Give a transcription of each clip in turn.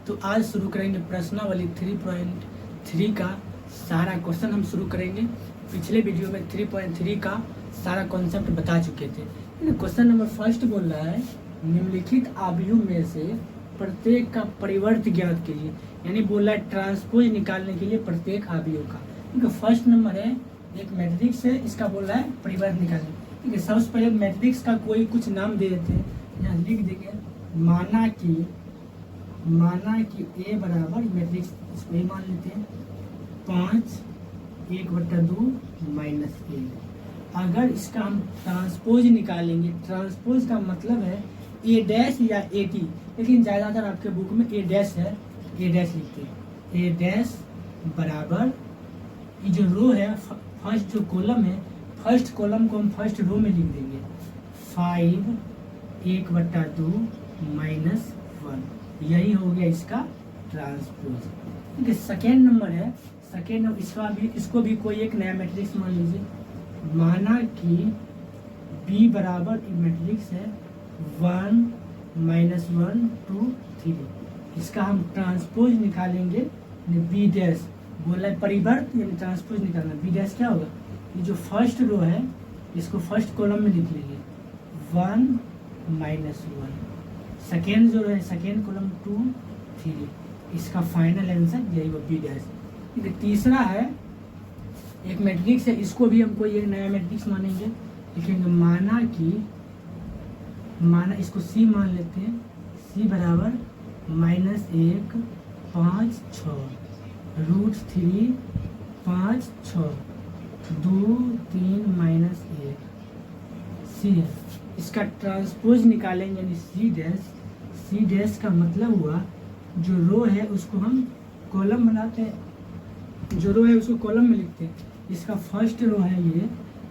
तो आज शुरू करेंगे प्रश्नावली 3.3 का सारा क्वेश्चन हम शुरू करेंगे। पिछले वीडियो में 3.3 का सारा कॉन्सेप्ट बता चुके थे। क्वेश्चन नंबर फर्स्ट बोल रहा है निम्नलिखित अवयव में से प्रत्येक का परिवर्त ज्ञात कीजिए, यानी बोल रहा है ट्रांसपोज निकालने के लिए प्रत्येक अवयव का। ठीक है, फर्स्ट नंबर है एक मैट्रिक्स है, इसका बोल रहा है परिवर्त निकालने। ठीक है, सबसे पहले मैट्रिक्स का कोई कुछ नाम दे देते हैं, यहाँ लिख देंगे माना कि ए बराबर मैट्रिक्स इसको ए मान लेते हैं 5 1/2 -1। अगर इसका हम ट्रांसपोज निकालेंगे, ट्रांसपोज का मतलब है ए डैश या ए टी, लेकिन ज़्यादातर आपके बुक में ए डैश है, ए डैश लिखते हैं। ए डैश बराबर ये जो रो है, फर्स्ट जो कॉलम है, फर्स्ट कॉलम को हम फर्स्ट रो में लिख देंगे 5 1/2 -1। यही हो गया इसका ट्रांसपोज। ठीक है, सेकेंड नंबर है, सेकेंड इसको भी कोई एक नया मैट्रिक्स मान लीजिए। माना कि बी बराबर मैट्रिक्स है 1 -1 2 3। इसका हम ट्रांसपोज निकालेंगे, बी डैश बोला है परिवर्त यानी ट्रांसपोज निकालना। बी डैश क्या होगा, ये जो फर्स्ट रो है इसको फर्स्ट कॉलम में लिख लेंगे 1 -1। सेकेंड जो है सेकेंड कॉलम 2 3। इसका फाइनल आंसर यही वो बी डैश। ठीक है, तीसरा है एक मैट्रिक्स है, इसको भी हम कोई एक नया मैट्रिक्स मानेंगे, लिखेंगे माना इसको सी मान लेते हैं। सी बराबर -1 5 6 √3 5 6 2 3 -1 सी है। इसका ट्रांसपोज निकालेंगे यानी सी डैश। सी डैश का मतलब हुआ जो रो है उसको हम कॉलम बनाते हैं, जो रो है उसको कॉलम में लिखते हैं। इसका फर्स्ट रो है ये,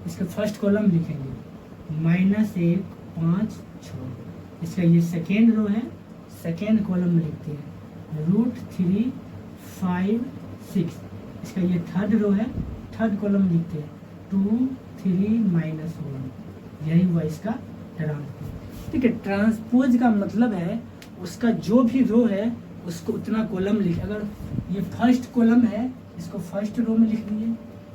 इसका फर्स्ट कॉलम लिखेंगे -1 5 6। इसका ये सेकेंड रो है, सेकेंड कॉलम में लिखते हैं √3 5 6। इसका ये थर्ड रो है, थर्ड कॉलम लिखते हैं 2 3 -1। यही हुआ इसका ट्रांसपोज। ठीक है, ट्रांसपोज का मतलब है उसका जो भी रो है उसको उतना कॉलम लिख। अगर ये फर्स्ट कॉलम है इसको फर्स्ट रो में लिख दिए,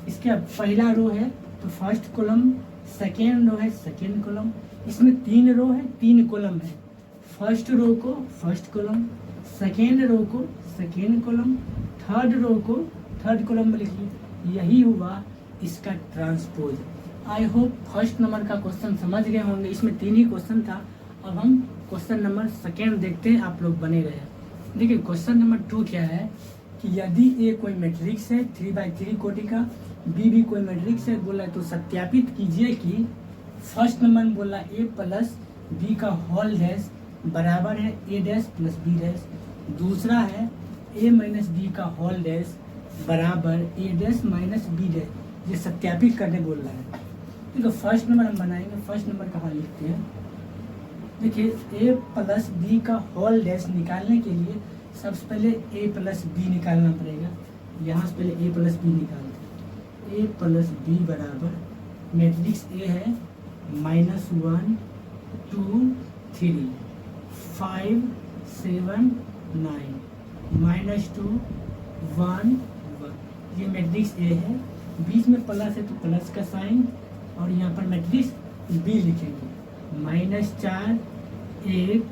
इसके पहला रो है तो फर्स्ट कॉलम, सेकेंड रो है सेकेंड कॉलम। इसमें 3 रो है 3 कॉलम है, फर्स्ट रो को फर्स्ट कॉलम, सेकेंड रो को सेकेंड कॉलम, थर्ड रो को थर्ड कॉलम में लिखिए। यही हुआ इसका ट्रांसपोज। आई होप फर्स्ट नंबर का क्वेश्चन समझ गए होंगे, इसमें 3 ही क्वेश्चन था। अब हम क्वेश्चन नंबर सेकेंड देखते हैं, आप लोग बने रहे। देखिए क्वेश्चन नंबर 2 क्या है कि यदि ए कोई मैट्रिक्स है 3/3 कोटि का, बी भी कोई मैट्रिक्स है बोला है, तो सत्यापित कीजिए कि फर्स्ट नंबर में बोला ए प्लस बी का होल डैश बराबर है A dash plus B dash. दूसरा है ए माइनस बी का होल डैश बराबर ए डैश माइनस बी डैश। ये सत्यापित करने बोल रहा है। तो फर्स्ट नंबर हम बनाएंगे, फर्स्ट नंबर का हल लिखते हैं। देखिए ए प्लस बी का होल डैश निकालने के लिए सबसे पहले ए प्लस बी निकालना पड़ेगा। यहाँ से पहले ए प्लस बी निकालते हैं। ए प्लस बी बराबर मैट्रिक्स ए है -1 2 3 5 7 9 -2 1 1। ये मैट्रिक्स ए है, बीच में प्लस है तो प्लस का साइन, और यहाँ पर मैट्रिक्स बी लिखेंगे -4 1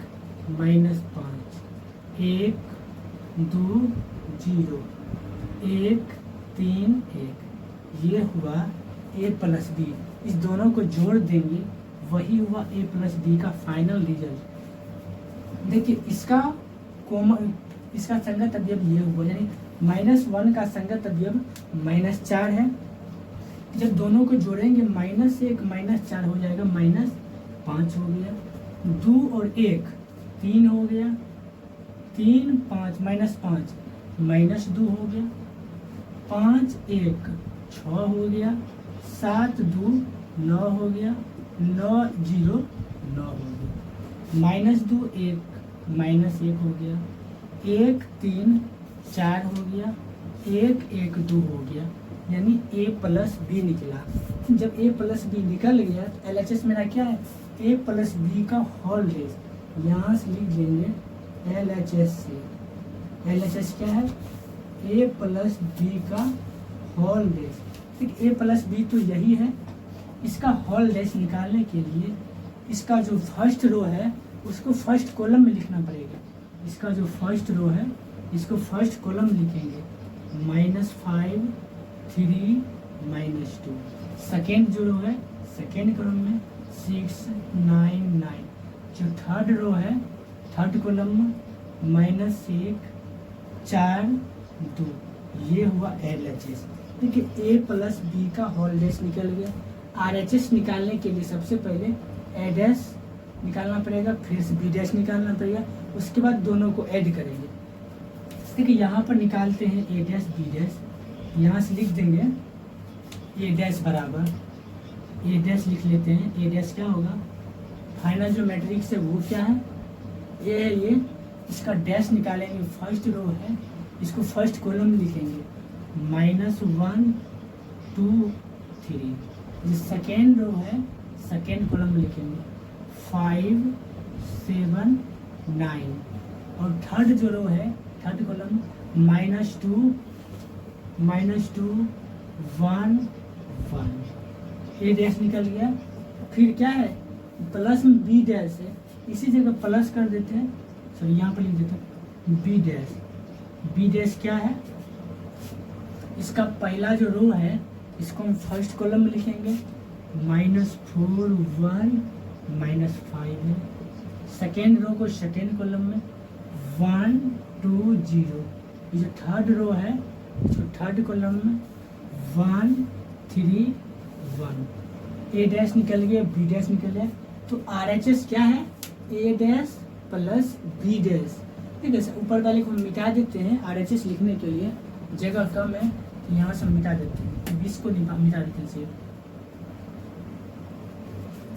-5 1 2 0 1 3 1। ये हुआ ए प्लस बी। इस दोनों को जोड़ देंगे, वही हुआ ए प्लस बी का फाइनल रिजल्ट। देखिए इसका संगत अवयव ये हुआ, यानी -1 का संगत अवयव -4 है। जब दोनों को जोड़ेंगे -1 -4 हो जाएगा -5 हो गया। 2 और 1 3 हो गया, 3 5 -5 -2 हो गया, 5 1 6 हो गया, 7 2 9 हो गया, 9 0 9 हो गया, -2 1 -1 हो गया, 1 3 4 हो गया, 1 1 2 हो गया, यानी ए प्लस बी निकला। जब ए प्लस बी निकल गया तो LHS मेरा क्या है, ए प्लस बी का होल डैश। यहाँ से लिख लेंगे LHS से LHS क्या है, a प्लस बी का होल डैश। ठीक, a प्लस बी तो यही है, इसका होल डैश निकालने के लिए इसका जो फर्स्ट रो है उसको फर्स्ट कॉलम में लिखना पड़ेगा। इसका जो फर्स्ट रो है इसको फर्स्ट कॉलम लिखेंगे, -5 3 -2। सेकेंड जो रो है सेकेंड कॉलम में 6 9 9। जो थर्ड रो है थर्ड कॉलम में -1 4 2। ये हुआ LHS। देखिए a प्लस बी का होल डैश निकल गया। RHS निकालने के लिए सबसे पहले a डैश निकालना पड़ेगा, फिर से b डैश निकालना पड़ेगा, उसके बाद दोनों को ऐड करेंगे। देखिए यहाँ पर निकालते हैं a डैश b डैश, यहाँ से लिख देंगे a डैश बराबर a डैश लिख लेते हैं। a डैश क्या होगा, फाइनल जो मैट्रिक्स है वो क्या है, a है ये, इसका डैश निकालेंगे, फर्स्ट रो है इसको फर्स्ट कॉलम में लिखेंगे, -1 2 3। जो सेकेंड रो है सेकेंड कॉलम में लिखेंगे 5 7 9। और थर्ड जो रो है थर्ड कॉलम -2 1 1। a डैश निकल गया। फिर क्या है, प्लस में b डैश है, इसी जगह प्लस कर देते हैं, सॉरी यहाँ पर लिख देते हैं b डैश। b डैश क्या है, इसका पहला जो रो है इसको हम फर्स्ट कॉलम में लिखेंगे, -4 1 -5 है। सेकेंड रो को सेकेंड कॉलम में 1 2 0। ये जो थर्ड रो है इसको थर्ड कॉलम में 1 3 1। a डैश निकल गया, b डैश निकल गया। तो RHS क्या है, a dash plus b dash. ठीक है, ऊपर वाले को हम मिटा देते हैं, RHS लिखने के लिए जगह कम है तो यहाँ से मिटा देते हैं, 20 को मिटा देते हैं सिर्फ।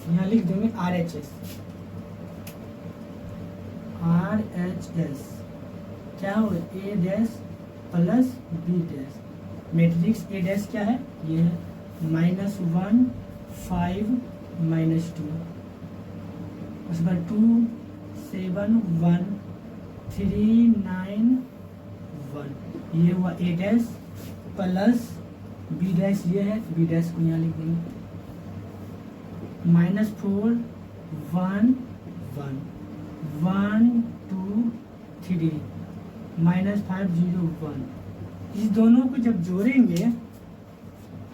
यहाँ लिख देंगे RHS क्या होगा, a dash plus b dash. Matrix a dash क्या है, ये है -1 5 -2, उसके बाद 2 7 1 3 9 1। ये हुआ a dash plus b dash, ये है b डैश को यहाँ लिख देंगे -4 1 1 1 2 3 -5 0 1। इस दोनों को जब जोड़ेंगे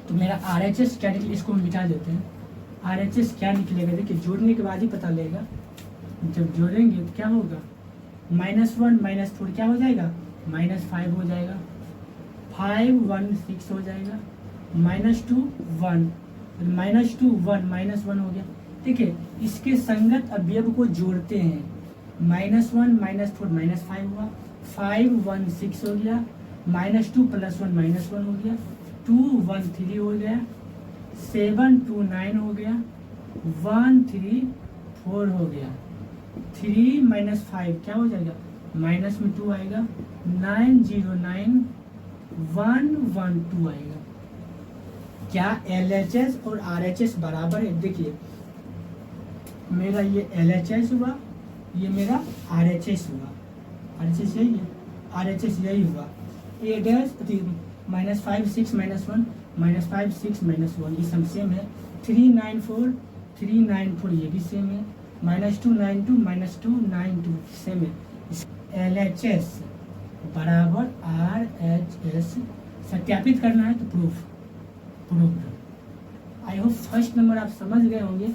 तो मेरा RHS क्या निकले, इसको हम मिटा देते हैं। RHS क्या निकलेगा, देखिए जोड़ने के बाद ही पता लगेगा। जब जोड़ेंगे तो क्या होगा, -1 -4 क्या हो जाएगा, -5 हो जाएगा, 5 1 6 हो जाएगा, -2 1 -2 1 -1 हो गया। ठीक है, इसके संगत अवयव को जोड़ते हैं, -1 -4 -5 हुआ, 5 1 6 हो गया, -2 + 1 -1 हो गया, 2 1 3 हो गया, 7 2 9 हो गया, 1 3 4 हो गया, 3 -5 क्या हो जाएगा, माइनस में 2 आएगा, 9 0 9 1 1 2 आएगा। क्या LHS और RHS बराबर है? देखिए मेरा ये LHS हुआ, ये मेरा RHS हुआ, RHS यही है, RHS यही हुआ। A डैश -5 6 -1 -5 6 -1 ये सब सेम है। 3 9 4 3 9 4 ये भी सेम है। -2 9 2 -2 9 2 सेम है। LHS बराबर RHS सत्यापित करना है तो प्रूफ। आई होप फर्स्ट नंबर आप समझ गए होंगे।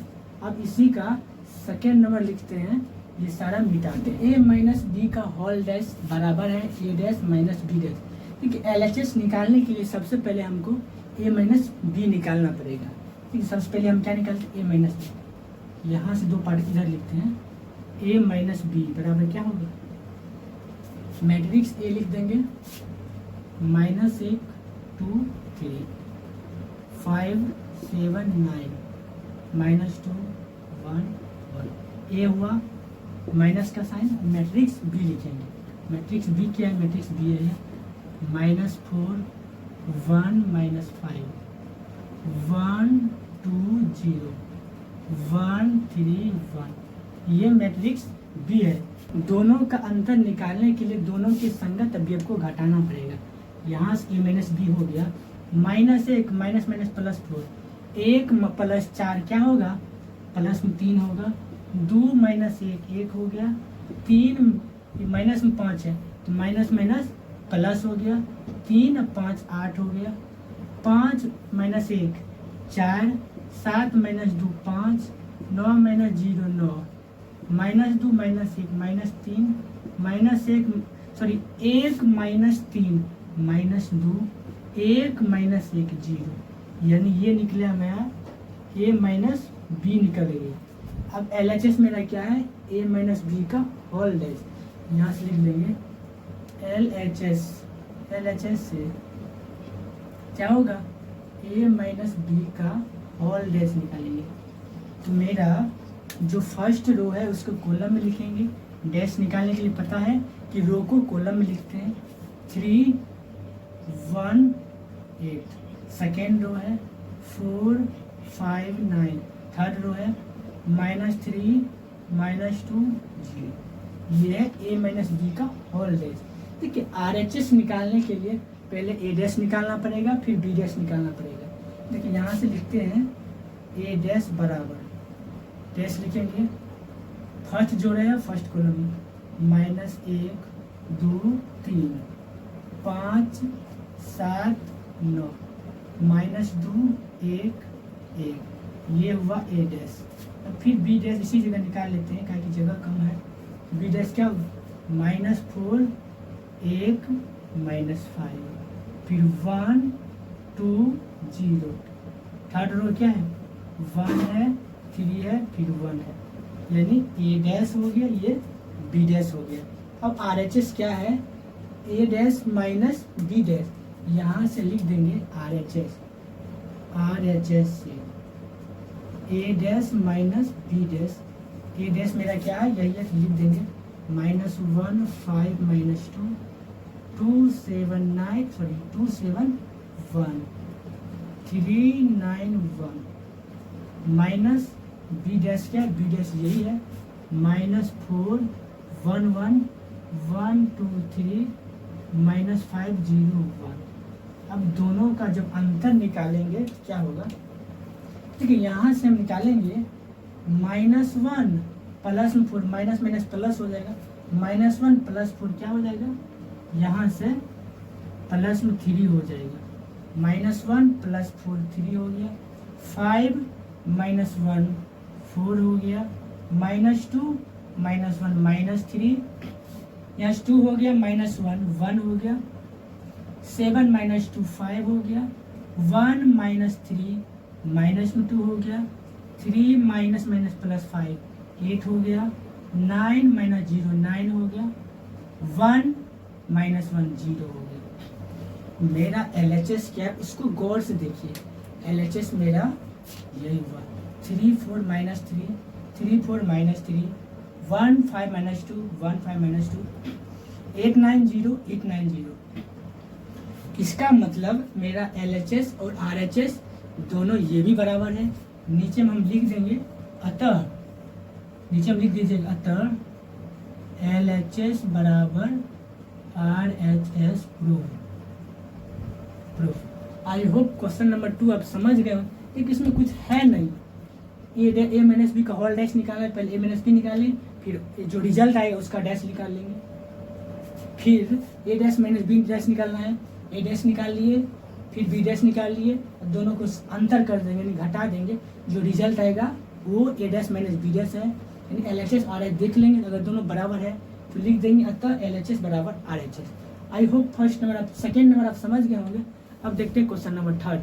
अब इसी का सेकेंड नंबर लिखते हैं, ये सारा मिटाते हैं। A - B का होल डैश बराबर है A डैश -B डैश। ठीक है, LHS निकालने के लिए सबसे पहले हमको A - B निकालना पड़ेगा। ठीक है, सबसे पहले हम क्या निकालते हैं, A - B। यहाँ से 2 पार्ट इधर लिखते हैं, A - B बराबर क्या होगा, मैट्रिक्स A लिख देंगे, -1 2 3 5 7 9 -2 1 1। A हुआ, माइनस का साइन, मैट्रिक्स B लिखेंगे। मैट्रिक्स B क्या है, मैट्रिक्स B है -4 1 -5 1 2 0 1 3 1। ये मैट्रिक्स बी है। दोनों का अंतर निकालने के लिए दोनों के संगत अवयव को घटाना पड़ेगा। यहाँ से ए माइनस बी हो गया, minus 1 minus minus plus 4, 1 plus 4 क्या होगा, प्लस में 3 होगा, 2 माइनस 1 1 हो गया, 3 माइनस में 5 है तो माइनस माइनस प्लस हो गया, 3 5 8 हो गया, 5 minus 1 4, 7 minus 2 5, 9 minus 0 9, minus 2 minus 1 minus 3, minus 1 sorry 1 minus 3 minus 2, 1 minus 1 0, यानी ये निकला मेरा ए माइनस बी निकल गया। अब एल एच एस मेरा क्या है, ए माइनस बी का होल डैश, यहाँ से लिख देंगे एल एच एस से क्या होगा, ए माइनस बी का होल डैश निकालेंगे। तो मेरा जो फर्स्ट रो है उसको कॉलम में लिखेंगे, डैश निकालने के लिए पता है कि रो को कॉलम में लिखते हैं, 3 1 8, सेकेंड रो है 4 5 9, थर्ड रो है -3 -2 0, ये है ए माइनस बी का होल डैश। देखिए आर एच एस निकालने के लिए पहले ए डैश निकालना पड़ेगा, फिर बी डैश निकालना पड़ेगा। देखिए यहाँ से लिखते हैं ए डैश बराबर, डैश लिखेंगे फर्स्ट जो रहेगा फर्स्ट कॉलम में, -1 2 3 5 7 9, -2 1 1, ये हुआ ए डैश। अब फिर बी डैश इसी जगह निकाल लेते हैं क्योंकि जगह कम है। बी डैश क्या, -4 1 -5, फिर 1 2 0, थर्ड रो क्या है 1 है 3 है फिर 1 है, यानी ए डैश हो गया, ये बी डैश हो गया। अब आर एच एस क्या है, A dash minus B dash, यहाँ से लिख देंगे आर एच एस से A dash minus B dash, A dash मेरा क्या है यही है, लिख देंगे -1 5 -2 2 7 9 सॉरी 2 7 1 3 9 1, माइनस बी डैश क्या है, बी डैश यही है -4 1 1 1 2 3 -5 0 1। अब दोनों का जब अंतर निकालेंगे तो क्या होगा, ठीक है यहाँ से हम निकालेंगे -1 प्लस 4, माइनस माइनस प्लस हो जाएगा, -1 प्लस 4 क्या हो जाएगा, यहाँ से प्लस में 3 हो जाएगा, -1 प्लस 4 3 हो गया, 5 -1 4 हो गया, -2 -1 -3, यहाँ 2 हो गया, -1 1 हो गया, 7 -2 5 हो गया, 1 -3 -2 हो गया, 3 -+ 5 8 हो गया, 9 -0 9 हो गया, 1 -1 0 हो गया। मेरा LHS क्या है उसको गौर से देखिए, LHS मेरा यही हुआ 3 4 -3 3 4 -3 1 5 -2 1 5 -2 8 9 0 8 9 0। इसका मतलब मेरा LHS और RHS दोनों ये भी बराबर है। नीचे में हम लिख देंगे अतः, नीचे हम लिख दीजिएगा अतः LHS बराबर RHS प्रूफ। आई होप क्वेश्चन नंबर 2 आप समझ गए हो, एक इसमें कुछ है नहीं। ए माइनस बी का होल डैश निकालना है, पहले ए माइनस बी निकालें, फिर जो रिजल्ट आएगा उसका डैश निकाल लेंगे, फिर ए डैश माइनस बी डैश निकालना है, ए डैश निकाल लिए, फिर बी डैश निकाल लिए, दोनों को अंतर कर देंगे यानी घटा देंगे, जो रिजल्ट आएगा वो ए डैश माइनस बी डैश है, यानी LHS RHS देख लेंगे, अगर दोनों बराबर है तो लिख देंगे अतः LHS बराबर RHS। आई होप फर्स्ट नंबर आप सेकेंड नंबर आप समझ गए होंगे। अब देखते हैं क्वेश्चन नंबर 3।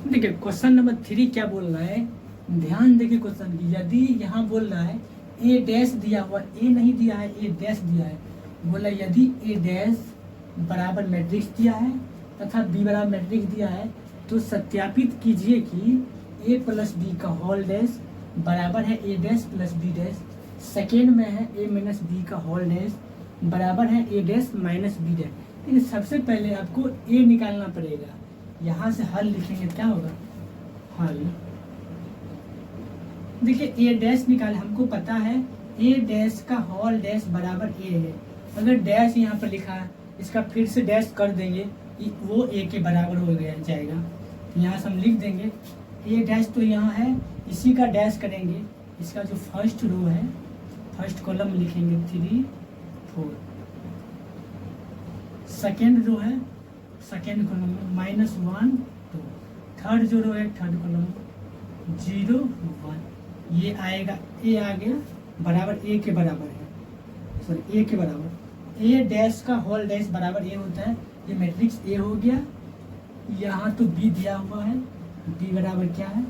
देखिए क्वेश्चन नंबर 3 क्या बोल रहा है, ध्यान देखिए क्वेश्चन की। यदि यहाँ बोल रहा है ए डैश दिया हुआ, ए नहीं दिया है, ए डैश दिया है, बोला यदि ए डैश बराबर मैट्रिक्स दिया है तथा बी बराबर मैट्रिक्स दिया है तो सत्यापित कीजिए कि ए प्लस बी का होल डैश बराबर है A dash plus B dash. Second में है ए माइनस बी का होल डैश बराबर है A dash minus B dash. लेकिन सबसे पहले आपको ए निकालना पड़ेगा, यहाँ से हल लिखेंगे, क्या होगा हल। देखिए ए डैश निकाले, हमको पता है ए डैश का होल डैश बराबर ए है। अगर डैश यहाँ पर लिखा है, इसका फिर से डैश कर देंगे, वो ए के बराबर हो गया जाएगा। यहाँ से हम लिख देंगे ए डैश तो यहाँ है, इसी का डैश करेंगे। इसका जो फर्स्ट रो है, फर्स्ट कॉलम लिखेंगे 3 4, सेकेंड रो है, सेकेंड कॉलम में -1 2, थर्ड जो रो है, थर्ड कॉलम 0 1, ये आएगा, ए आ गया बराबर ए के बराबर है, सॉरी ए के बराबर। ए डैश का होल डैश बराबर ए होता है, ये मैट्रिक्स ए हो गया। यहाँ तो बी दिया हुआ है, बी बराबर क्या है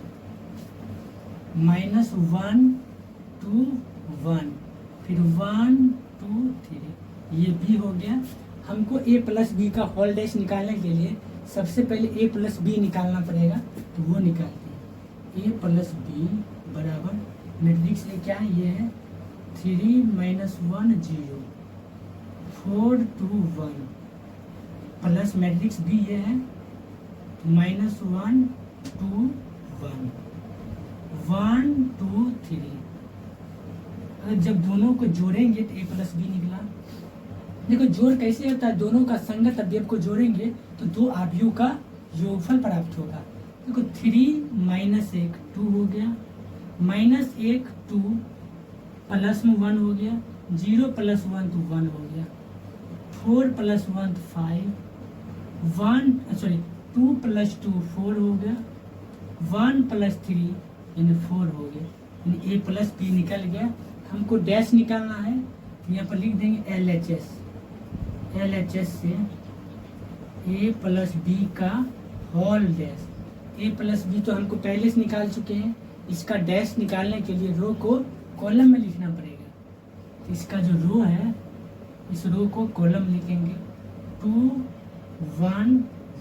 -1 2 1, फिर 1 2 3, ये बी हो गया। हमको ए प्लस बी का होल डैश निकालने के लिए सबसे पहले ए प्लस बी निकालना पड़ेगा, तो वो निकालते हैं। ए प्लस बी बराबर मैट्रिक्स ए क्या है, ये है 3 -1 0 4 2 1 प्लस मैट्रिक्स बी ये है -1 2 1 1 2 3। अगर जब दोनों को जोड़ेंगे तो ए प्लस बी निकला। देखो जोड़ कैसे होता है, दोनों का संगत अवयव को जोड़ेंगे तो दो अवयव का योगफल प्राप्त होगा। देखो 3 -1 2 हो गया, -1 2 प्लस में 1 हो गया, 0 + 1 तो 1 हो गया, 4 + 1 तो 5, 2 + 2 4 हो गया, 1 + 3 यानी 4 हो गया, यानी ए प्लस बी निकल गया। हमको डैश निकालना है, तो यहाँ पर लिख देंगे LHS से ए प्लस बी का होल डैश। ए प्लस बी तो हमको पहले से निकाल चुके हैं, इसका डैश निकालने के लिए रो को कॉलम में लिखना पड़ेगा। तो इसका जो रो है, इस रो को कॉलम लिखेंगे 2 1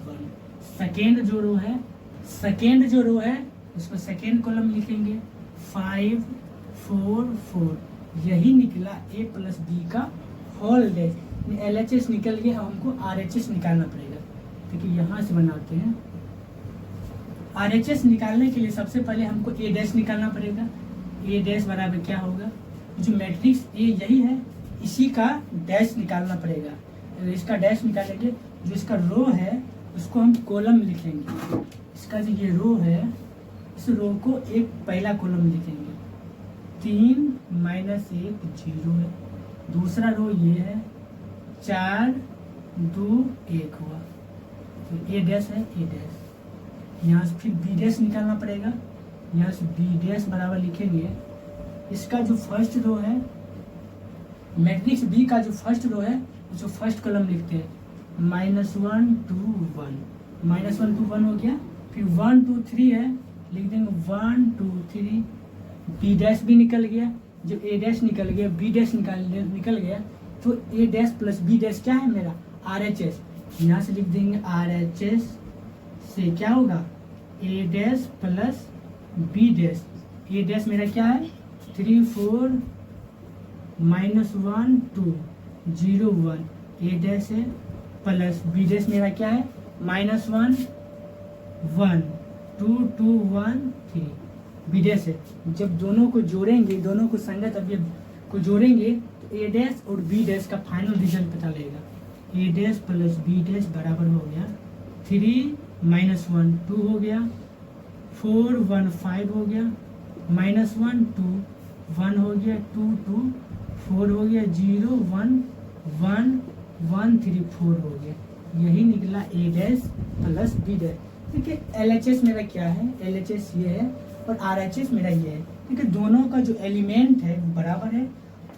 1। सेकेंड जो रो है उसको सेकेंड कॉलम लिखेंगे 5 4 4। यही निकला ए प्लस बी का होल डैश। LHS निकल गया, अब हमको RHS निकालना पड़ेगा। देखिए यहाँ से बनाते हैं। RHS निकालने के लिए सबसे पहले हमको ए डैश निकालना पड़ेगा। ए डैश बराबर क्या होगा, जो मैट्रिक्स ए यही है, इसी का डैश निकालना पड़ेगा। तो इसका डैश निकालेंगे, जो इसका रो है उसको हम कॉलम लिखेंगे। इसका जो ये रो है, इस रो को एक पहला कॉलम लिखेंगे, 3 -1 0 है। दूसरा रो ये है 4 2 1 हुआ, तो ए डैश है, ए डैश। यहाँ से फिर बी डैश निकालना पड़ेगा। यहाँ से बी डैश बराबर लिखेंगे, इसका जो फर्स्ट रो है, मैट्रिक्स बी का जो फर्स्ट रो है उसको फर्स्ट कॉलम लिखते हैं, -1 2 1, -1 2 1 हो गया। फिर 1 2 3 है, लिख देंगे 1 2 3। बी डैश भी निकल गया, जब ए डैश निकल गया, बी डैश निकल गया, तो ए डैश प्लस बी डैश क्या है मेरा RHS। यहाँ से लिख देंगे RHS से क्या होगा, ए डैश प्लस बी डैश। ए डैश मेरा क्या है 3 4 -1 2 0 1, ए डैश है, प्लस बी डैश मेरा क्या है -1 1 2 2 1 3, बी डैश है। जब दोनों को जोड़ेंगे, दोनों को संगत अवयव को जोड़ेंगे, तो ए डैश और बी डैश का फाइनल रिजल्ट पता लगेगा। ए डैश प्लस बी डैश बराबर हो गया 3 -1 2 हो गया, 4 1 5 हो गया, -1 2 1 हो गया, 2 2 4 हो गया, 0 1 1 1 3 4 हो गया। यही निकला ए डैश प्लस बी डैश। देखिए LHS मेरा क्या है, LHS ये है और RHS मेरा ये है। देखिए दोनों का जो एलिमेंट है वो बराबर है,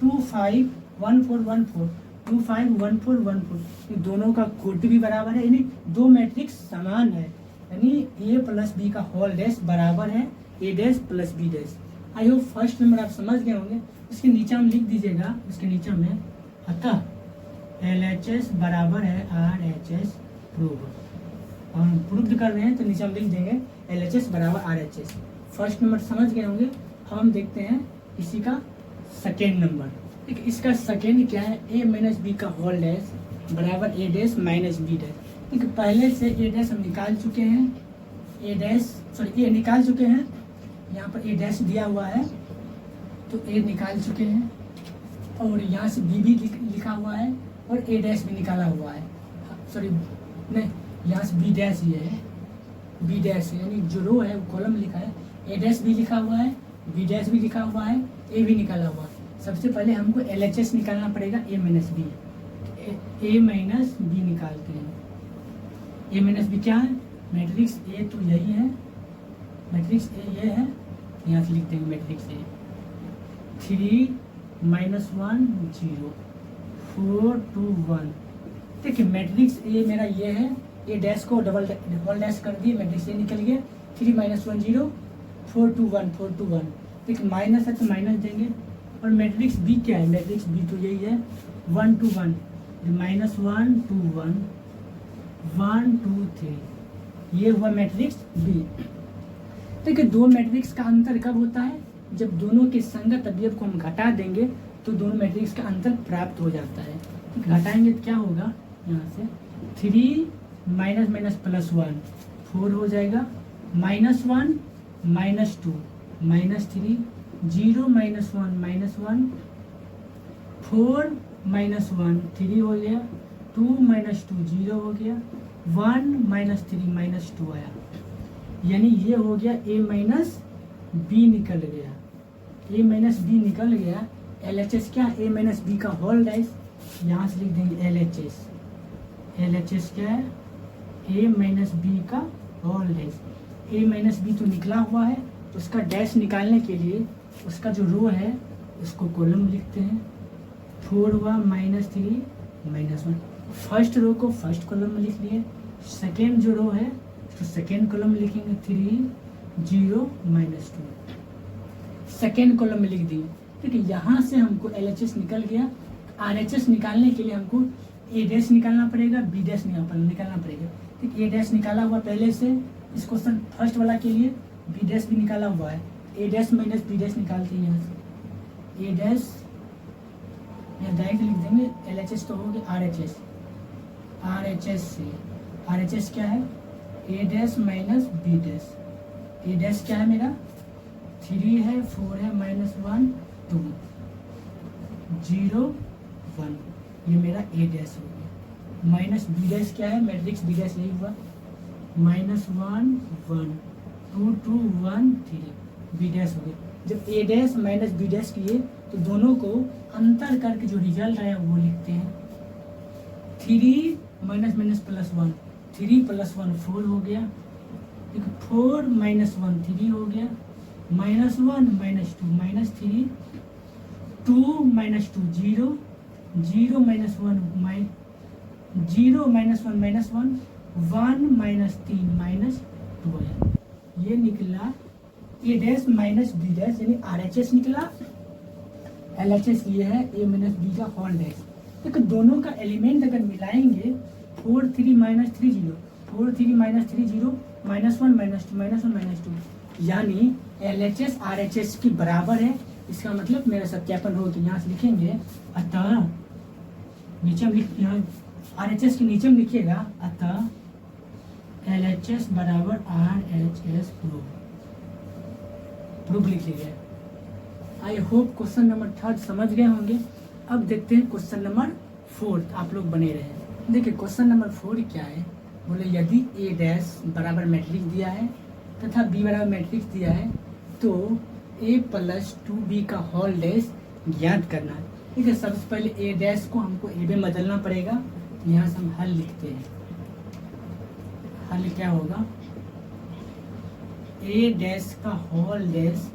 2 5 1 4 1 4 2 5 1 4 1 4। दोनों का कोड भी बराबर है, यानी दो मैट्रिक्स समान है, यानी ए प्लस बी का होल डैश बराबर है A dash plus B dash. I hope first number आप समझ गए होंगे। उसके नीचे हम लिख दीजिएगा, उसके नीचे में अतः LHS बराबर है RHS प्रूव। हम प्रूव कर रहे हैं तो नीचे हम लिख देंगे LHS बराबर RHS। फर्स्ट नंबर समझ गए होंगे। अब हम देखते हैं इसी का सेकेंड नंबर। ठीक, इसका सेकेंड क्या है, a माइनस बी का होल डैश बराबर ए डैश माइनस बी डैश। ठीक, पहले से ए डैश हम निकाल चुके हैं, ए निकाल चुके हैं। यहाँ पर ए डैश दिया हुआ है तो ए निकाल चुके हैं। और यहाँ से बी भी लिखा हुआ है और ए डैश भी निकाला हुआ है, सॉरी नहीं, यहाँ से बी डैश ये है, बी डैश यानी जो रो है वो कॉलम लिखा है, ए डैश भी लिखा हुआ है, बी डैश भी लिखा हुआ है, ए भी निकाला हुआ है। सबसे पहले हमको LHS निकालना पड़ेगा, ए माइनस बी, ए माइनस बी निकालते हैं। ए माइनस बी क्या है? मैट्रिक्स ए तो यही है, मैट्रिक्स ए ये है, यहाँ से लिख देंगे मैट्रिक्स ए 3 -1 0 4 2 1। देखिए मैट्रिक्स ए मेरा ये है, ए डैश को डबल डैश कर दिए, मैट्रिक्स ए निकल गया 3 -1 0 4 2 1 4 2 1। देखिए माइनस है तो माइनस देंगे। और मैट्रिक्स बी क्या है? मैट्रिक्स बी तो यही है 1 2 1, -1 2 1 1 2 3, ये हुआ मैट्रिक्स बी। देखिए दो मैट्रिक्स का अंतर कब होता है? जब दोनों के संगत अवयव को हम घटा देंगे तो दोनों मैट्रिक्स का अंतर प्राप्त हो जाता है। घटाएंगे तो क्या होगा? यहाँ से 3 माइनस माइनस प्लस 1 4 हो जाएगा, -1 -2 -3 0 -1 -1 4 -1 3 हो गया, 2 -2 0 हो गया, 1 -3 -2 आया, यानी ये हो गया ए माइनस बी निकल गया, ए माइनस बी निकल गया। LHS क्या? ए माइनस बी का होल डैश, यहाँ से लिख देंगे LHS। LHS क्या है? ए माइनस बी का होल डैश। ए माइनस बी तो निकला हुआ है, उसका डैश निकालने के लिए उसका जो रो है उसको कॉलम लिखते हैं। 4 हुआ -3 -1, फर्स्ट रो को फर्स्ट कॉलम में लिख लिए, सेकेंड जो रो है तो सेकेंड कॉलम में लिखेंगे 3 0 -2, सेकेंड कॉलम में लिख दिए। ठीक है, यहाँ से हमको LHS निकल गया। RHS निकालने के लिए हमको ए डैश निकालना पड़ेगा, बी डैश निकालना पड़ेगा। ठीक, ए डैश निकाला हुआ पहले से, इस क्वेश्चन फर्स्ट वाला के लिए बी डैश भी निकाला हुआ है। A dash minus B dash निकालते हैं यहाँ से, ए डैश यहाँ डायरेक्ट लिख देंगे। LHS तो हो गया RHS, RHS से RHS क्या है? A dash minus B dash. A dash क्या है मेरा? 3 है, 4 है, -1 2 0 1, ये मेरा ए डैश हो गया। माइनस बी डैश क्या है? मैट्रिक्स बी डैश यही हुआ, -1 1 2 2 1 3, बी डैश हो गया। जब ए डैश माइनस बी डैश किए तो दोनों को अंतर करके जो रिजल्ट आया वो लिखते हैं। 3 माइनस माइनस प्लस 1, 3 + 1 4 हो गया, 4 - 1 3 हो गया, -1 - 2 -3, 2 - 2 0 0 - 1 0 - 1 -1 1 -3 -2 है। ये निकला ए डैश माइनस बी डैश, यानी RHS निकला। LHS ये है ए माइनस बी का होल डैश। देखो दोनों का एलिमेंट अगर मिलाएंगे 4 3 -3 0 4 3 -3 0 -1 -2 -2, यानी LHS RHS की बराबर है। इसका मतलब मेरा सत्यापन हो कि यहाँ से लिखेंगे, अतः नीचे हम यहाँ RHS के नीचे में लिखिएगा, अतः LHS बराबर RHS प्रूफ लिख लीजिए। आई होप क्वेश्चन नंबर 3 समझ गए होंगे। अब देखते हैं क्वेश्चन नंबर 4, आप लोग बने रहे। देखिए क्वेश्चन नंबर 4 क्या है? बोले यदि ए डैश बराबर मैट्रिक्स दिया है तथा बी बराबर मैट्रिक्स दिया है तो a + 2b का होल डैश ज्ञात करना है। ठीक है, सबसे पहले ए डैश को हमको ए में बदलना पड़ेगा। यहाँ से हम हल लिखते हैं। हल क्या होगा? ए डैश का होल डैश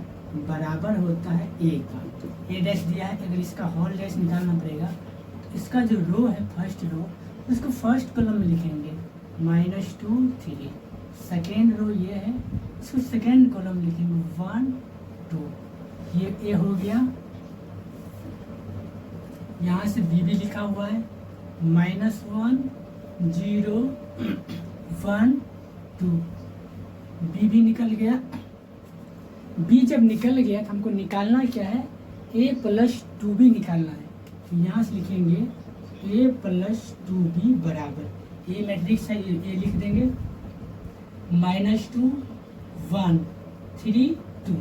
बराबर होता है ए का। ए डैश दिया है, अगर इसका होल डैश निकालना पड़ेगा तो इसका जो रो है फर्स्ट रो उसको फर्स्ट कॉलम में लिखेंगे, -2 3। सेकेंड रो ये है, इसको सेकेंड कॉलम लिखेंगे 1 2, ये ए हो गया। यहाँ से बी भी लिखा हुआ है, -1 0 1 2, बी भी निकल गया। बी जब निकल गया तो हमको निकालना क्या है? a + 2b निकालना है। तो यहाँ से लिखेंगे a + 2b बराबर, ए मैट्रिक्स है, ये लिख देंगे, -2 1 3 2,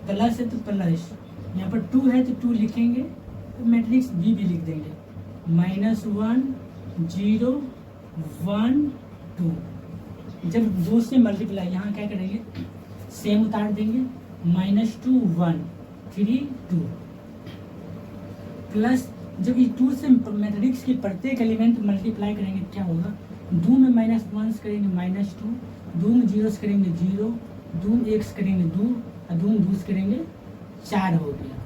प्लस है तो प्लस, यहाँ पर 2 है तो 2 लिखेंगे, तो मैट्रिक्स बी भी लिख देंगे, -1 0 1 2। जब 2 से मल्टीप्लाई यहाँ क्या करेंगे, सेम उतार देंगे, -2 1 3 2 प्लस जब इस 2 से मैट्रिक्स के प्रत्येक एलिमेंट मल्टीप्लाई करेंगे क्या होगा, 2 में -1 करेंगे -2, 2 में 0 करेंगे 0, 2 में 1 करेंगे 2 और 2 में 2 करेंगे 4 हो गया।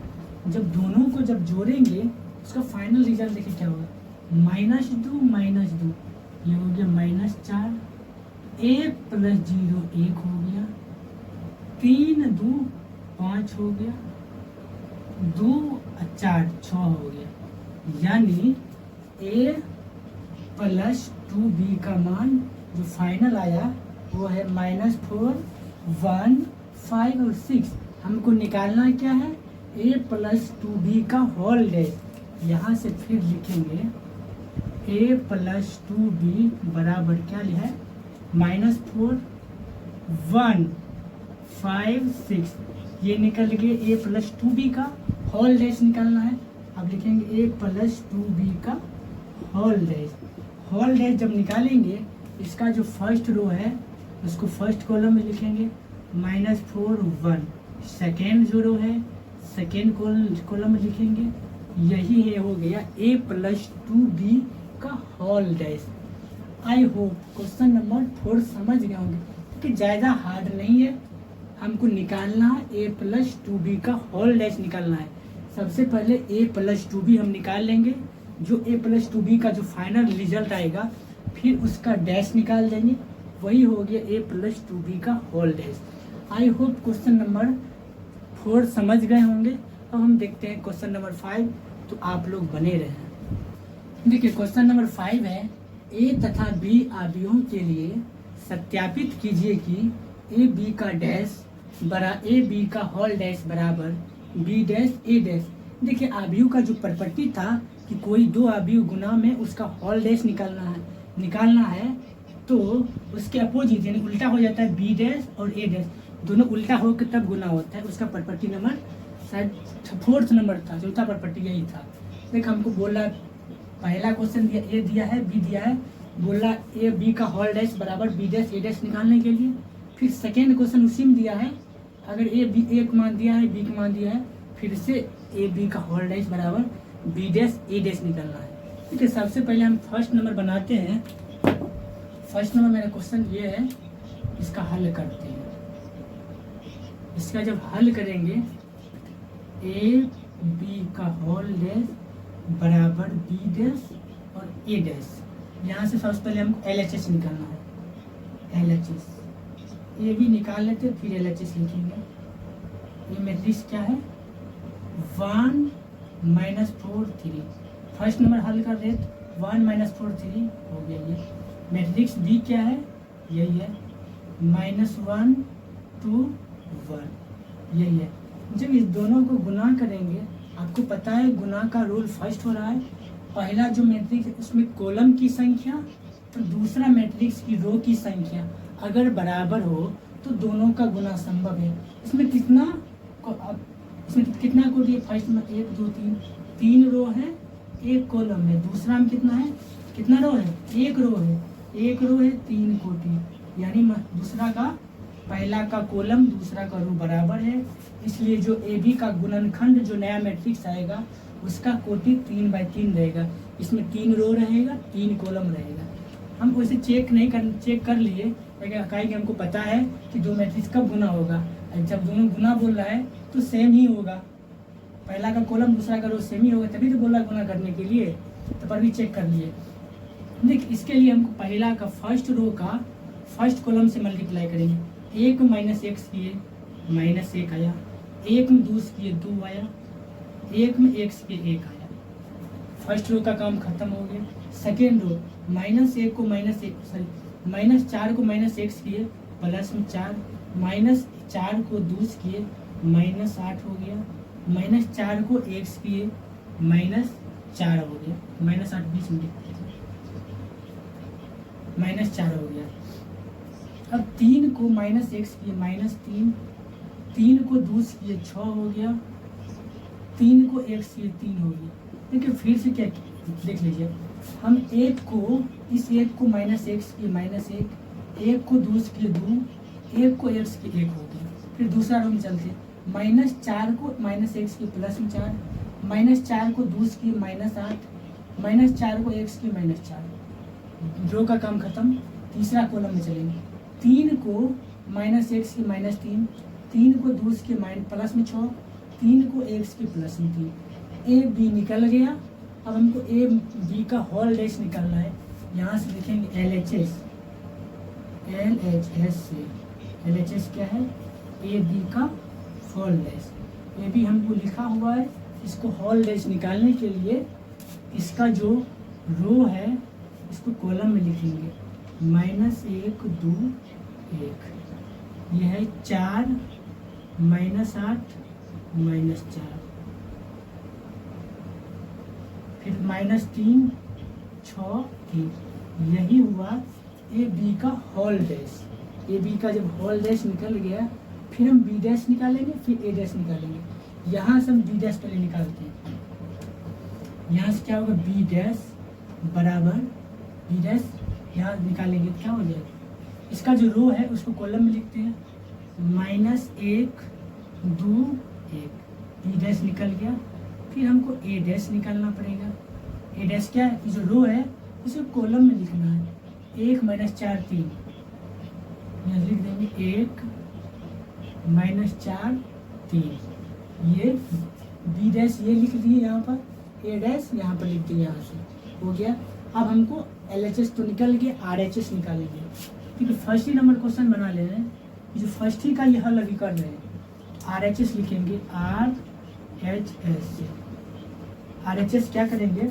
जब दोनों को जब जोड़ेंगे उसका फाइनल रिजल्ट देखिए क्या होगा, -2 ये हो गया -4, 1 + 0 1 हो गया, 3 2 5 हो गया, 2 और 4 6 हो गया। यानी a + 2b का मान जो फाइनल आया वो है -4 1 5 और 6। हमको निकालना क्या है, a + 2b का होल डैश। यहाँ से फिर लिखेंगे a + 2b बराबर क्या है, -4 1 5 6। ये निकल गया a + 2b का होल डैश निकालना है। अब लिखेंगे a + 2b का होल डैश। होल डैश जब निकालेंगे इसका जो फर्स्ट रो है उसको फर्स्ट कॉलम में लिखेंगे, -4 1। सेकेंड जो रो है सेकेंड कॉलम में लिखेंगे। यही है हो गया a + 2b का whole dash. I hope question number 4 समझ गए होंगे कि ज़्यादा हार्ड नहीं है। हमको निकालना है a + 2b का होल डैश निकालना है। सबसे पहले a + 2b हम निकाल लेंगे, जो a + 2b का जो फाइनल रिजल्ट आएगा फिर उसका डैश निकाल देंगे, वही हो गया a + 2b का whole dash. I hope question number 4 समझ गए होंगे। अब हम देखते हैं क्वेश्चन नंबर 5, तो आप लोग बने रहें। देखिए क्वेश्चन नंबर 5 है, a तथा b आव्यूहों के लिए सत्यापित कीजिए कि a b का डैश a b का होल डैश बराबर b डैश a डैश। देखिए आव्यूह का जो प्रॉपर्टी था कि कोई दो आव्यूह गुना में उसका होल डैश निकालना है तो उसके अपोजिट यानी उल्टा हो जाता है b डैश और a डैश, दोनों उल्टा होकर तब गुना होता है। उसका प्रॉपर्टी नंबर शायद 4th नंबर था, चौथा प्रॉपर्टी यही था। देख हमको बोला पहला क्वेश्चन दिया a दिया है b दिया है, बोला a b का होल डैश बराबर b डैश a डैश निकालने के लिए। फिर सेकेंड क्वेश्चन उसी में दिया है, अगर a b a का मान दिया है b का मान दिया है, फिर से a b का होल डैश बराबर b डैश a डैश निकालना है। ठीक है, सबसे पहले हम फर्स्ट नंबर बनाते हैं। फर्स्ट नंबर मेरा क्वेश्चन ये है, इसका हल करते हैं। इसका जब हल करेंगे a b का होल डैश बराबर b डैश और a डैश। यहाँ से सबसे पहले हमको LHS निकालना है, LHS ये भी निकाल लेते फिर LHS लिखेंगे। ये मैट्रिक्स क्या है, 1 -4 3। फर्स्ट नंबर हल कर रहे 1 -4 3 हो गया। ये मैट्रिक्स B क्या है, यही है -1 2 1, यही है। जब इस दोनों को गुना करेंगे, आपको पता है गुना का रूल फर्स्ट हो रहा है। पहला जो मैट्रिक्स है उसमें कॉलम की संख्या और दूसरा मैट्रिक्स की रो की संख्या अगर बराबर हो तो दोनों का गुना संभव है। इसमें कितना को दिए, फर्स्ट में 1 2 3 3 रो है, एक कॉलम है। दूसरा में कितना है, कितना रो है, एक रो है, 3 कोटि। यानी दूसरा का पहला का कॉलम दूसरा का रो बराबर है, इसलिए जो ए बी का गुणनखंड जो नया मैट्रिक्स आएगा उसका कोटि 3/3 रहेगा। इसमें 3 रो रहेगा, 3 कॉलम रहेगा। हम उसे चेक कर लिए, कहीं हमको पता है कि दो मैट्रिक्स कब गुना होगा। जब दोनों गुना बोल रहा है तो सेम ही होगा, पहला का कॉलम दूसरा का रो सेम ही होगा, तभी तो बोला गुना करने के लिए। तो पर भी चेक कर लिए। देख इसके लिए हमको पहला का फर्स्ट रो का फर्स्ट कॉलम से मल्टीप्लाई करेंगे। 1 में -x किए -1 आया, 1 में 2 किए 2 आया, 1 में x किए 1 आया। फर्स्ट रो का काम खत्म हो गया। सेकेंड रो -4 को -x किए +4, -4 को 2 किए -8 हो गया, -4 को x किए -4 हो गया, -8 बीच में -4 हो गया। अब 3 को -x किए -3, 3 को 2 किए 6 हो गया, 3 को x किए 3 हो गया। देखिए फिर से क्या देख लीजिए, हम एक को इस एक को माइनस एक्स की माइनस एक को दूस के दो, एक को एक्स की एक हो गया। फिर दूसरा रो में चलते हैं, माइनस 4 को माइनस एक्स की प्लस में 4, माइनस 4 को दूस की माइनस 8, माइनस 4 को एक्स की माइनस 4। रो का काम खत्म। तीसरा कॉलम में चलेंगे, 3 को माइनस एक्स की माइनस 3, 3 को दूस के माइनस प्लस में 6, 3 को एक्स की प्लस में 3। ए बी निकल गया। अब हमको ए बी का होल डैश निकालना है। यहाँ से लिखेंगे एल एच एस से, एल एच एस क्या है, ए बी का होल डैश। ए बी हमको लिखा हुआ है, इसको होल डैश निकालने के लिए इसका जो रो है इसको कॉलम में लिखेंगे, -1 2 1। यह है 4 -8 -4, फिर -3 6 3। यही हुआ ए बी का होल डैश। ए बी का जब होल डैश निकल गया फिर हम बी डैश निकालेंगे, फिर ए डैश निकालेंगे। यहाँ से हम बी डैश पहले निकालते हैं। यहाँ से क्या होगा, बी डैश बराबर बी डैश, यहाँ निकालेंगे क्या हो जाएगा, इसका जो रो है उसको कॉलम में लिखते हैं, -1 2 1। बी डैश निकल गया। फिर हमको ए डैश निकालना पड़ेगा। ए डैश क्या है, जो रो है उसे कॉलम में लिखना है, 1 -4 3। यहाँ लिख देंगे 1 -4 3। ये बी डैश ये लिख दिए यहाँ पर, ए डैश यहाँ पर लिख दिए, यहाँ से हो गया। अब हमको एल एच एस तो निकल गया, आर एच एस निकालेंगे। ठीक है, फर्स्ट ही नंबर क्वेश्चन बना ले रहे हैं, जो फर्स्ट ही का ये हल अभी कर रहे हैं। आर एच एस लिखेंगे, आर एच एस से आर एच एस क्या करेंगे,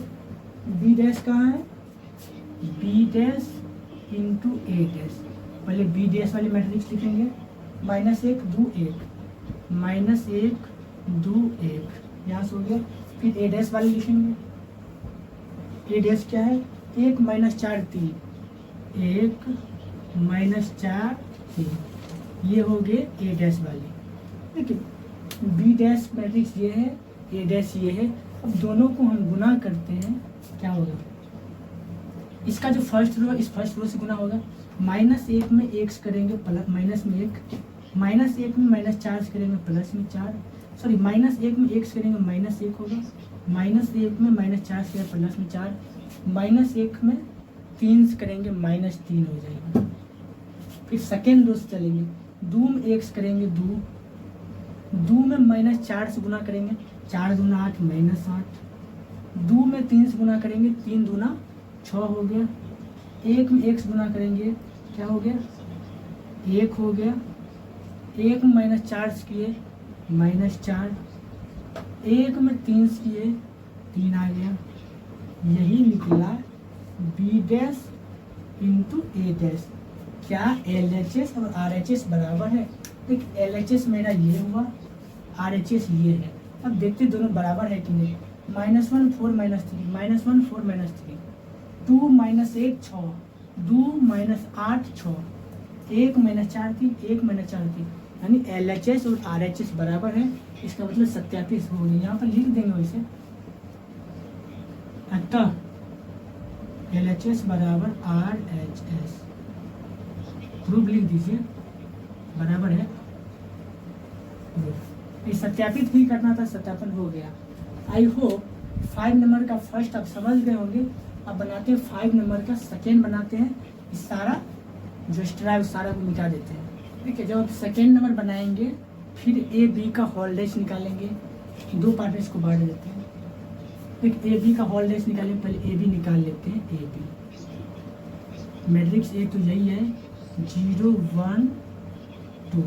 बी डैश कहाँ है, B dash into A dash. पहले बी डैश वाली मैट्रिक्स लिखेंगे, -1 2 1 -1 2 1, यहाँ से हो गया। फिर ए डैश वाली लिखेंगे, ए डैश क्या है, 1 -4 3, 1 -4 3। ये हो गए ए डैश वाली। देखिए बी डैश मैट्रिक्स ये है, ए डैश ये है। अब दोनों को हम गुना करते हैं, क्या होगा, इसका जो फर्स्ट रो इस फर्स्ट रो से गुना होगा। -1 में एक्स करेंगे प्लस माइनस में 1, -1 में -4 करेंगे प्लस में 4, सॉरी -1 में एक्स करेंगे -1 होगा, -1 में -4 करेंगे प्लस में 4, -1 में 3 करेंगे -3 हो जाएगा। फिर सेकेंड रो से चलेंगे, 2 में एक्स करेंगे 2, 2 में -4 से गुना करेंगे, 4 दूना 8 -8, 2 में 3 से गुना करेंगे, 3 दूना 6 हो गया। 1 में एक्स गुना करेंगे, क्या हो गया, 1 हो गया। 1 में -4 किए -4, 1 में 3 किए 3 आ गया। यही निकला B dash into A dash. क्या एल एच एस और आर एच एस बराबर है, देखिए एल एच एस मेरा ये हुआ, आर एच एस ये है। अब देखते दोनों बराबर है कि नहीं। -1 4 -3, -1 4 -3, 2 -1 6, 2 -8 6, 1 -4 3, 1 -4 3। यानी एल एच एस और आर एच एस बराबर है। इसका मतलब सत्यापित हो गई, यहाँ पर लिख देंगे वैसे। अतः एल एच एस बराबर आर एच एस, प्रूफ लिख दीजिए, बराबर है। ये सत्यापित भी करना था, सत्यापन हो गया। आई होप 5 नंबर का फर्स्ट आप समझ गए होंगे। अब बनाते हैं 5 नंबर का सेकेंड बनाते हैं। इस सारा जो एक्स्ट्रा है उस सारा को मिटा देते हैं। ठीक है, जब आप सेकेंड नंबर बनाएंगे फिर ए बी का होल डैश निकालेंगे। 2 पार्ट में इसको बांट देते हैं। एक ए बी का होल डैश निकालेंगे, पहले ए बी निकाल लेते हैं। ए बी मैट्रिक्स ए तो यही है, 0 1 2,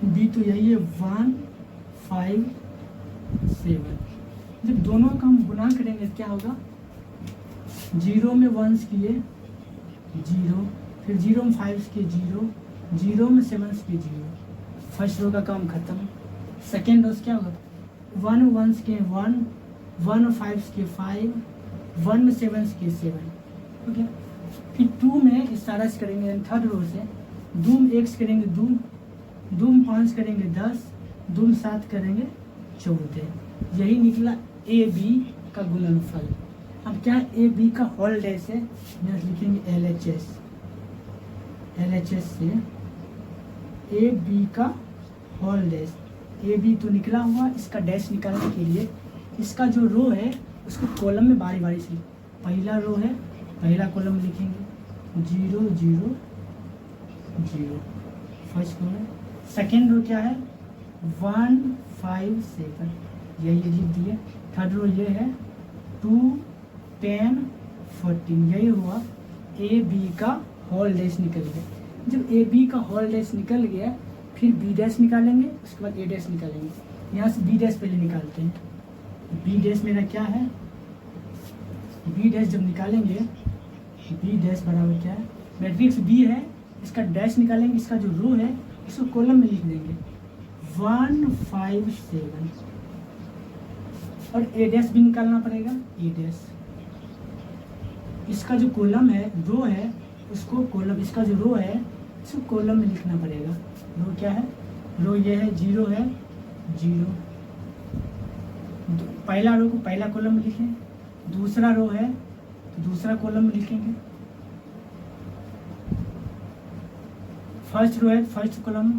बी तो यही है 1 5 7। जब दोनों का हम गुना करेंगे क्या होगा, 0 में 1 किए 0, फिर 0 में 5 किए 0, 0 में 7 किए 0। फर्स्ट रो का काम खत्म। सेकेंड रो क्या होगा, 1 में 1 किए 1, 1 में 5 किए 5, 1 में 7 किए 7, ठीक है। फिर 2 में इस सारा से करेंगे, थर्ड रो से 2 में x करेंगे 2, 2 में 5 करेंगे 10, 2 में 7 करेंगे 14। यही निकला ए बी का गुणनफल। अब क्या ए बी का होल डैश है, यहाँ लिखेंगे L H S. L H S से ए बी का होल डैश, ए बी तो निकला हुआ, इसका डैश निकालने के लिए इसका जो रो है उसको कॉलम में बारी बारी से, पहला रो है पहला कॉलम लिखेंगे 0 0 0, फर्स्ट रो है। सेकेंड रो क्या है 1 5 7, यही लिख दिए। थर्ड रो ये है 2 10 14, यही हुआ ए बी का होल डैश निकल गया। जब ए बी का होल डैश निकल गया फिर बी डैश निकालेंगे, उसके बाद ए डैश निकालेंगे। यहाँ से बी डैश पहले निकालते हैं। बी डैश मेरा क्या है, बी डैश जब निकालेंगे बी डैश बराबर क्या है, मैट्रिक्स बी है, इसका डैश निकालेंगे, इसका जो रो है इसको कॉलम में लिख देंगे 1 5 7, और ए डैश भी निकालना पड़ेगा। ए डैश इसका जो कॉलम है रो है उसको कॉलम, इसका जो रो है इसको कॉलम में लिखना पड़ेगा। रो क्या है, रो ये है 0 है 0, पहला रो को पहला कॉलम में लिखें, दूसरा रो है तो दूसरा कॉलम में लिखेंगे, फर्स्ट रो है फर्स्ट कॉलम,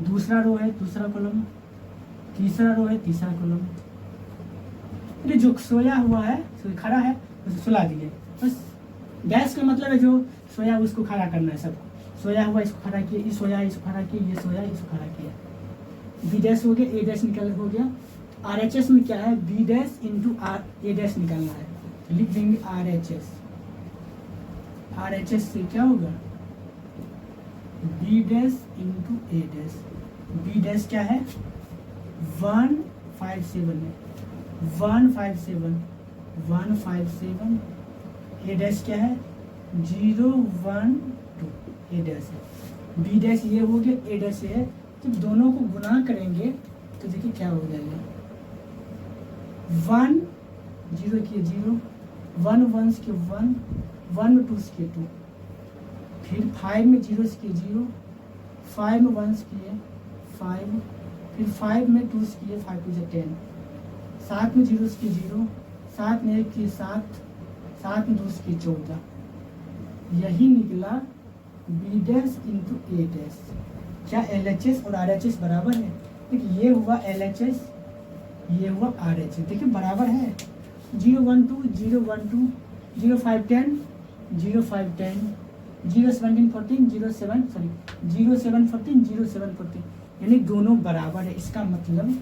दूसरा रो है दूसरा कॉलम, तीसरा रो है तीसरा कॉलम। ये जो सोया हुआ है खड़ा है उसे सुला दिए, बस डैश का मतलब है जो सोया उसको खड़ा करना है सबको। सोया हुआ इसको खड़ा किया, ये सोया इसको खड़ा किया, ये सोया इसको खड़ा किया। बी डैश हो गया, ए डैश निकल हो गया। आर एच एस में क्या है, B dash into R A dash निकालना है, तो लिख देंगे R H S. R H S से क्या होगा B dash into A dash. B dash क्या है 1 5 7 है, 1 5 7 1 5 7। ए डैश क्या है 0 1 2, ए डैश है। बी डैश ये हो गया, ए डैश ये है। जब दोनों को गुना करेंगे तो देखिए क्या हो जाएगा 1 0 किए 0, 1 1 के 1, 1 2 के 2, फिर 5 में 0 किए 0, 5 में 1 किए 5, फिर 5 में 2 किए 5 2 10, 7 में 0 किए 0, 7 में 1 किए 7, 7 में 2 किए 14। यही निकला B dash into A dash. क्या एल एच एस और आर एच एस बराबर है, देखिए ये हुआ एल एच एस, ये हुआ आर एच एस, देखिए बराबर है। 0 1 2 0 1 2, 0 5 10 0 5 10, 0 17 14 0 7 14 0 7 14, यानी दोनों बराबर है। इसका मतलब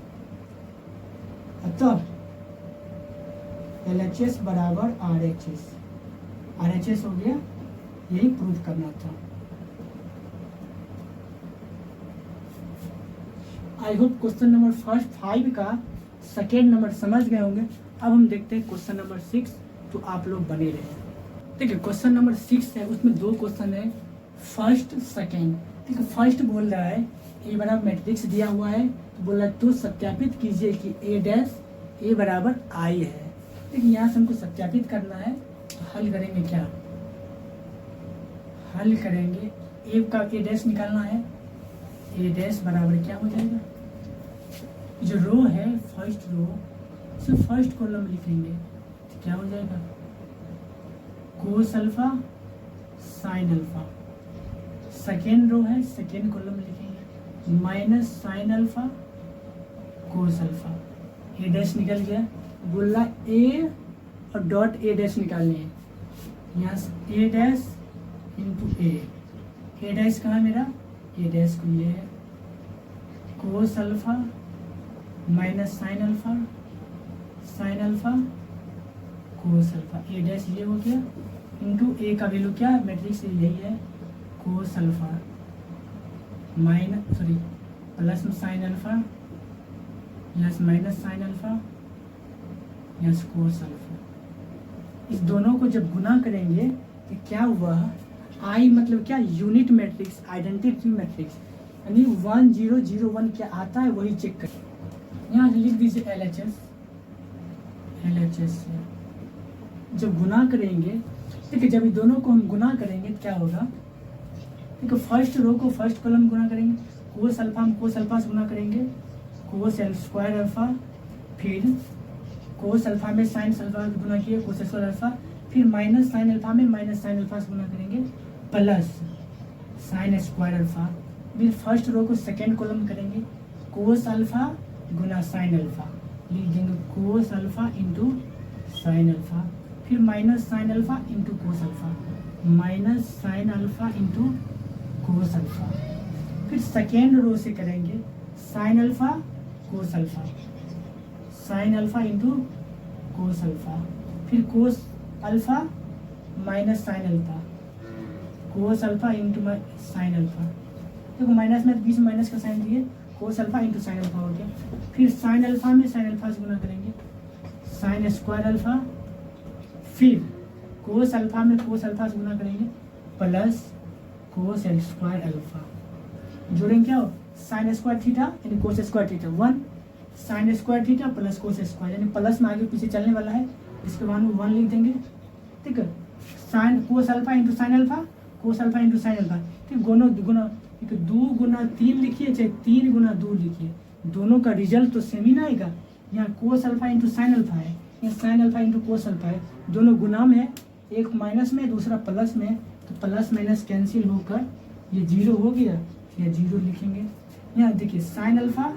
अतः एल एच एस बराबर are H S, R H S हो गया, यही प्रूव करना था। आई होप क्वेश्चन नंबर फर्स्ट 5 का सेकेंड नंबर समझ गए होंगे। अब हम देखते हैं क्वेश्चन नंबर 6, तो आप लोग बने रहे। देखिए क्वेश्चन नंबर 6 है, उसमें 2 क्वेश्चन है, फर्स्ट सेकेंड। ठीक है, फर्स्ट बोल रहा है ए बराबर मैट्रिक्स दिया हुआ है, तो बोल रहा है तो सत्यापित कीजिए कि ए डैश ए बराबर आई है। देखिए यहाँ से हमको सत्यापित करना है, तो हल करेंगे क्या, हल करेंगे ए का ए डैश निकालना है। ए डैश बराबर क्या हो जाएगा, जो रो है फर्स्ट रो से फर्स्ट कॉलम लिखेंगे, तो क्या हो जाएगा cos alpha sine alpha. Second row है सेकेंड कॉलम लिखेंगे minus sine alpha cos alpha. A dash निकल गया, बोला ए और डॉट ए डैश निकालने हैं, यहाँ से A dash into A dash कहाँ मेरा, ए डैश को ये है cos alpha minus sine alpha cos alpha. A dash ये हो गया इंटू ए का वैल्यू क्या है, मैट्रिक्स यही है कोस अल्फा प्लस में साइन अल्फा, यहाँ से माइनस साइन अल्फा, यहाँ से कोस अल्फा। इस दोनों को जब गुना करेंगे तो क्या हुआ, आई मतलब क्या यूनिट मैट्रिक्स, आइडेंटिटी मैट्रिक्स, यानी 1 0 0 1 क्या आता है वही चेक करें। यहाँ लिख दीजिए एल एच एस से जब गुना करेंगे, ठीक है, जब इन दोनों को हम गुना करेंगे तो क्या होगा, ठीक है, फर्स्ट रो को फर्स्ट कॉलम गुना करेंगे, कोस अल्फा हम कोस अल्फा से गुना करेंगे, कोस स्क्वायर अल्फा फिर कोस अल्फा में साइन अल्फा गुना किए कोस स्क्वायर अल्फा, फिर माइनस साइन अल्फा में माइनस साइन अल्फा से गुना करेंगे प्लस साइन स्क्वायर अल्फा। फिर फर्स्ट रो को सेकेंड कॉलम करेंगे कोस अल्फा गुना साइन अल्फा, लिख देंगे cos alpha into sine alpha, फिर minus sine alpha into cos alpha, minus sine alpha into cos alpha. फिर सेकेंड रो से करेंगे sine alpha cos alpha, sine alpha into cos alpha, फिर cos alpha minus sine alpha, cos alpha into sine alpha. देखो minus में बीच में minus का sign दिए, cos alpha into sine alpha हो गया। फिर साइन अल्फा में साइन अल्फा से गुना करेंगे साइन स्क्वायर अल्फा, फिर कोस अल्फा में कोस अल्फा से गुना करेंगे प्लस कोस स्क्वायर अल्फा। जोड़ेंगे क्या हो साइन स्क्वायर थीटा यानी कोस square theta 1 sine square theta plus cos square, यानी प्लस में आगे पीछे चलने वाला है, इसके बाद में 1 लिख देंगे। ठीक है, sine cos alpha into sine alpha, cos alpha into sine alpha. ठीक, दोनों गुना 2 गुना 3 लिखिए चाहे 3 गुना 2 लिखिए, दोनों का रिजल्ट तो सेम ही ना आएगा। यहाँ कोस अल्फा इंटू साइन अल्फा है, यहाँ sign alpha into cos alpha है, दोनों गुना में है, एक माइनस में दूसरा प्लस में, तो प्लस माइनस कैंसिल होकर ये 0 हो गया, या 0 लिखेंगे। यहाँ देखिए साइन अल्फा,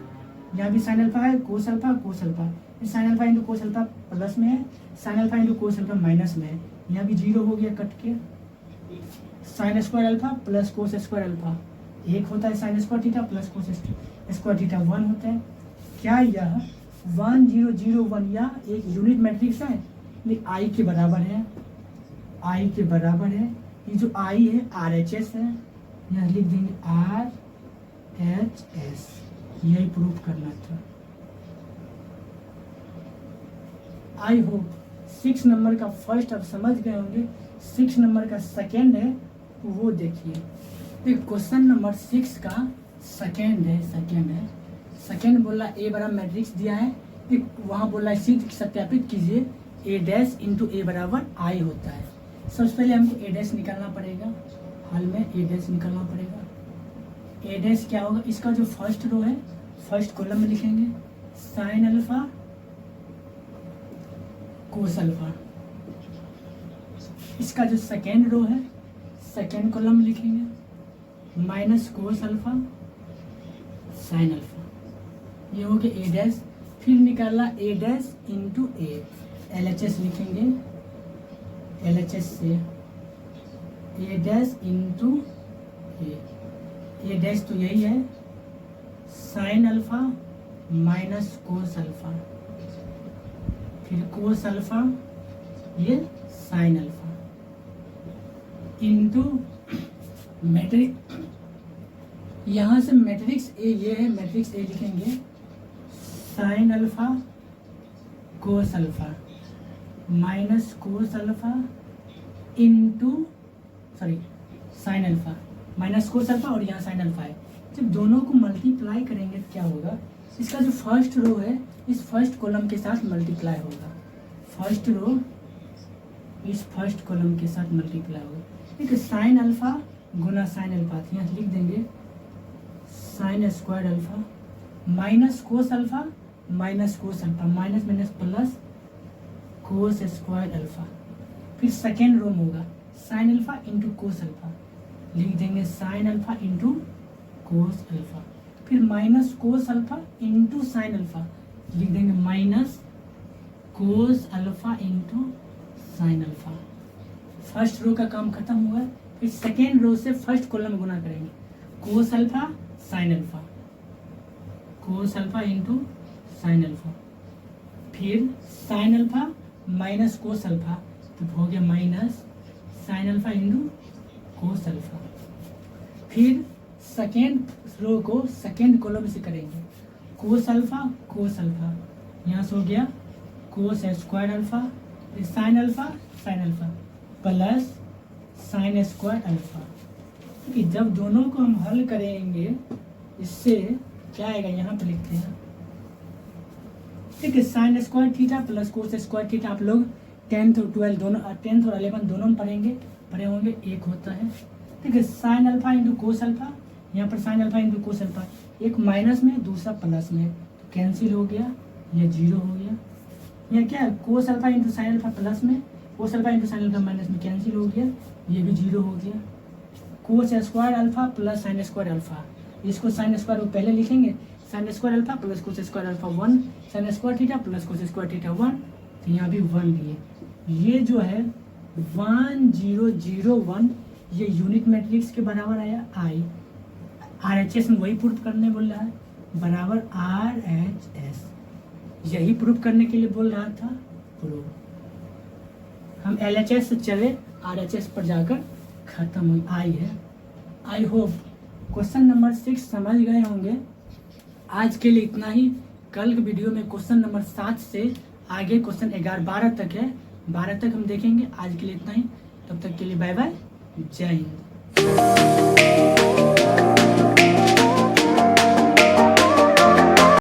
यहाँ भी साइन अल्फा है, cos alpha cos alpha, sine alpha into cos alpha plus में है, sine alpha into cos alpha minus में है, यहाँ भी 0 हो गया कट के। Sign square alpha plus cos square alpha 1 होता है, sign square theta plus cos square theta 1 होता है। क्या यह 1 0 0 1 या एक यूनिट मैट्रिक्स है? ये आई के बराबर है, आई के बराबर है। ये जो आई है RHS है, यहाँ लिख देंगे RHS, यही प्रूफ करना था। आई होप 6 नंबर का फर्स्ट आप समझ गए होंगे। 6 नंबर का सेकेंड है वो देखिए। क्वेश्चन नंबर 6 का सेकेंड है, सेकेंड बोला ए बराबर मैट्रिक्स दिया है, वहाँ बोला सिद्ध सत्यापित कीजिए ए डैश इंटू ए बराबर आई होता है। सबसे पहले हमको ए डैश निकालना पड़ेगा, हल में ए डैश निकालना पड़ेगा। ए डैश क्या होगा, इसका जो फर्स्ट रो है फर्स्ट कॉलम में लिखेंगे साइन अल्फा कोस अल्फा, इसका जो सेकेंड रो है सेकेंड कॉलम में लिखेंगे minus cos alpha sine alpha, ये हो गया ए डैश। फिर निकाला ए डैश इंटू ए, LHS लिखेंगे, LHS से A dash into A dash तो यही है sine alpha minus cos alpha, फिर कोस अल्फा ये साइन अल्फा इंटू मैट्रिक्स, यहाँ से मैट्रिक्स ए ये है, मैट्रिक्स ए लिखेंगे sign alpha cos alpha minus cos alpha into sine alpha minus cos alpha, और यहाँ साइन अल्फा है। जब दोनों को मल्टीप्लाई करेंगे तो क्या होगा, इसका जो फर्स्ट रो है इस फर्स्ट कॉलम के साथ मल्टीप्लाई होगा, फर्स्ट रो इस फर्स्ट कॉलम के साथ मल्टीप्लाई होगा। ठीक है, साइन अल्फा गुना साइन अल्फा, यहाँ लिख देंगे sine square alpha minus cos alpha minus cos alpha, minus minus plus cos square alpha. फिर सेकेंड रो में होगा sine alpha into cos alpha, लिख देंगे sine alpha into cos alpha. फिर minus cos alpha into sine alpha, लिख देंगे minus cos alpha into sine alpha. First row का काम खत्म हुआ। फिर सेकेंड रो से फर्स्ट कॉलम में गुना करेंगे cos alpha sine alpha, cos alpha into sine alpha, फिर sine alpha minus cos alpha, तो हो गया minus sine alpha into cos alpha. फिर सेकेंड रो को सेकेंड कॉलम से करेंगे कोस अल्फा यहाँ से हो गया कोस स्क्वायर अल्फा, फिर sine alpha plus sine square alpha. क्योंकि जब दोनों को हम हल करेंगे इससे क्या आएगा, यहाँ पे लिखते हैं। ठीक है, sign square theta plus cos square theta आप लोग 10th और 12 दोनों 10th और 11 दोनों में पढ़े होंगे, एक होता है। ठीक है, sine alpha into cos alpha, यहाँ पर sign alpha into cos alpha, एक माइनस में दूसरा प्लस में, तो कैंसिल हो गया, ये 0 हो गया। यहाँ क्या है, cos alpha into sine alpha plus में, cos alpha into sine alpha minus में कैंसिल हो गया, ये भी 0 हो गया। Cos square alpha plus sine square alpha, इसको साइन स्क्वायर को पहले लिखेंगे, sine square alpha plus cos square alpha 1, sine square theta plus cos square theta 1, तो यहाँ भी 1 दिए। ये जो है 1 0 0 1, ये यूनिट मैट्रिक्स के बराबर आया। आई RHS में वही प्रूफ करने बोल रहा है, बराबर RHS, यही प्रूफ करने के लिए बोल रहा था प्रूफ। हम LHS से चले RHS पर जाकर खत्म हुई। आई है। आई होप क्वेश्चन नंबर 6 समझ गए होंगे। आज के लिए इतना ही। कल के वीडियो में क्वेश्चन नंबर 7 से आगे क्वेश्चन 11 12 तक है, 12 तक हम देखेंगे। आज के लिए इतना ही, तब तक के लिए बाय बाय, जय हिंद।